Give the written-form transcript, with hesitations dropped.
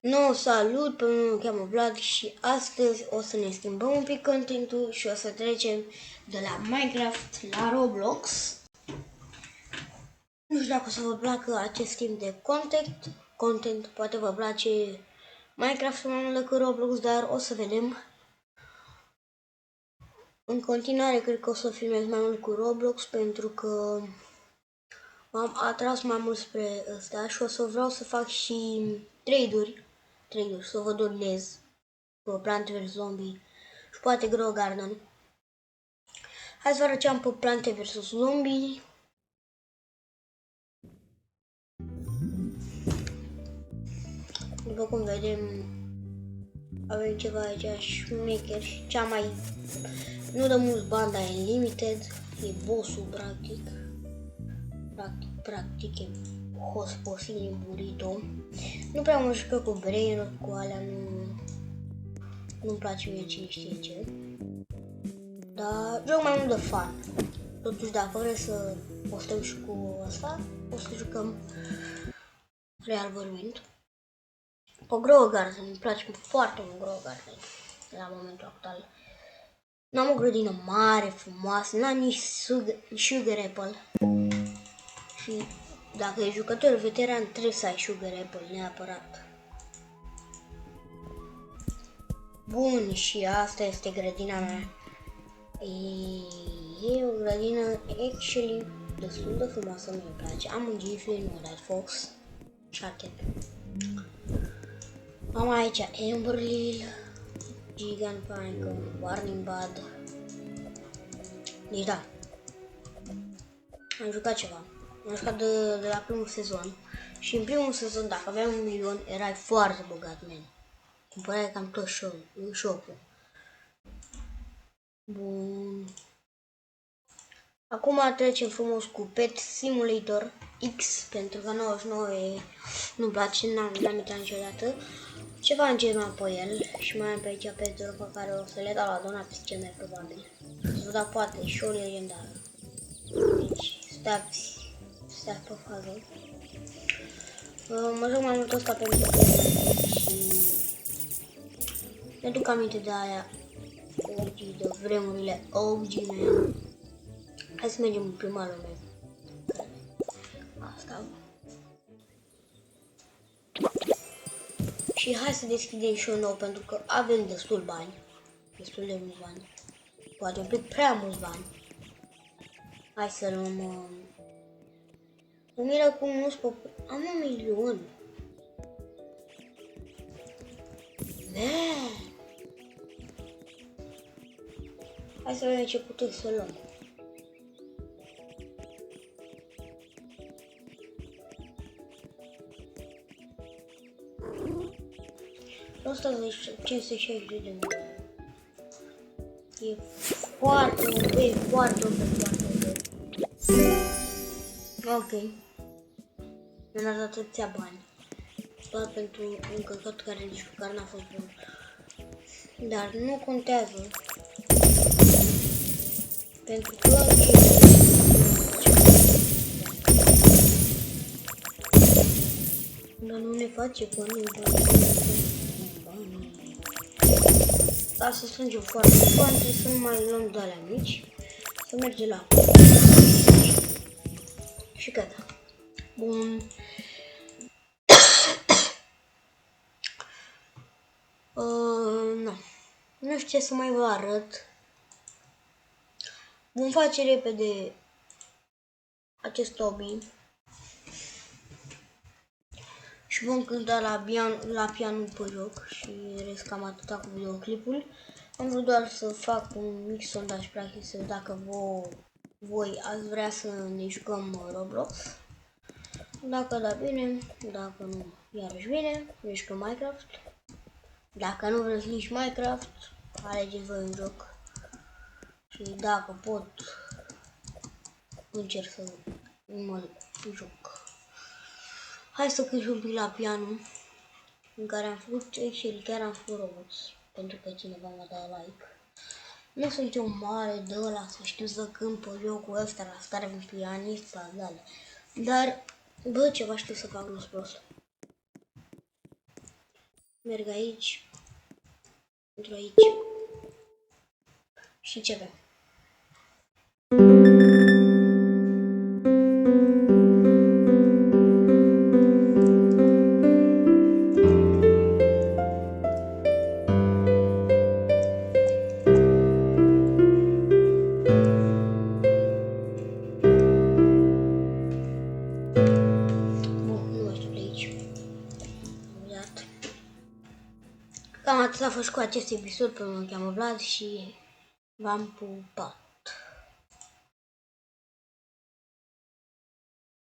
No, salut, pe mine mă cheamă Vlad și astăzi o să ne schimbăm un pic contentul și o să trecem de la Minecraft la Roblox. Nu știu dacă o să vă placă acest timp de content, poate vă place Minecraft mai mult decât Roblox, dar o să vedem. În continuare cred că o să filmez mai mult cu Roblox pentru că m-am atras mai mult spre ăsta și o să vreau să fac și trade-uri, să vă donez pe Plants vs Zombie și poate Grow Garden. Hai să vă arătăm pe Plants vs Zombie. După cum vedem, avem ceva aici șmecher și cea mai... Nu dă mulți bani, dar e limited. E bossul, practic e host posibil burrito. Nu prea mă jucă cu brain cu alea, nu-mi place mie cine știe ce. Dar joc mai mult de fun. Totuși dacă vreți să postăm și cu asta, o să jucăm real vorbind. O Grow Garden, îmi place foarte mult Grow Garden la momentul actual. N-am o grădină mare, frumoasă, n-am nici Sugar Apple. Și dacă e jucător veteran, trebuie să ai Sugar Apple neapărat. Bun, și asta este grădina mea. E o grădină actually destul de frumoasă, mi-e place. Am un Giphy, un Red Fox și atât. Am aici Emberlil, Gigant Panic, Warning Bud. Deci da, am jucat ceva. Am jucat de la primul sezon. Și în primul sezon, dacă aveai 1.000.000, erai foarte bogat, man. Cumpărai cam tot shop-ul. Bun. Acum trecem frumos cu Pet Simulator X, pentru că 99 nu-mi place, n-am intrat niciodată. Ceva în genul pe el și mai am pe aici peturi pe care o să le dau la donații cel mai probabil. Să vă dau poate și o legendară. Deci, stați pe fază. Mă joc mai mult ăsta pentru că și ne duc aminte de aia OG, de vremurile OG, man. Hai să mergem în prima lume. Asta. Și hai să deschidem și un nou pentru că avem destul bani. Destul de mulți bani. Poate un pic prea mulți bani. Hai să luăm... Mă miră cum nu spun... Am 1.000.000. Hai să vedem ce putem să luăm. Asta de 560 de mii. E foarte ok, foarte ok. Ok. Mi-am dat atâția bani. Doar pentru un căcat care nici măcar n-a fost bun. Dar nu contează. Pentru că dar nu ne face bani. Dar să strângem foarte bani, trebuie să nu mai luăm de alea mici. Să mergem la și gata. Bun. Nu știu ce să mai vă arăt. Vom face repede acest hobby. Și vom cânta la pianul pe joc și rest cam atâta cu videoclipul. Am vrut doar să fac un mic sondaj practic să vedem dacă voi ați vrea să ne jucăm Roblox. Dacă da, bine, dacă nu, iarăși bine, ne jucăm Minecraft. Dacă nu vreți nici Minecraft, alegeți voi un joc. Și dacă pot, încerc să mă joc. Hai să cânt un pic la pianul, în care am făcut și chiar am făcut robots, pentru că cineva m-a dat like. Nu sunt eu mare de ăla să știu să cânt pe jocul ăsta la stare un pianist sau de-alea. Dar, bă, ceva știu să fac, nu-s prost. Merg aici. Intru aici. Și începem. Cam atât a fost cu acest episod, pe mine mă cheamă Vlad și v-am pupat.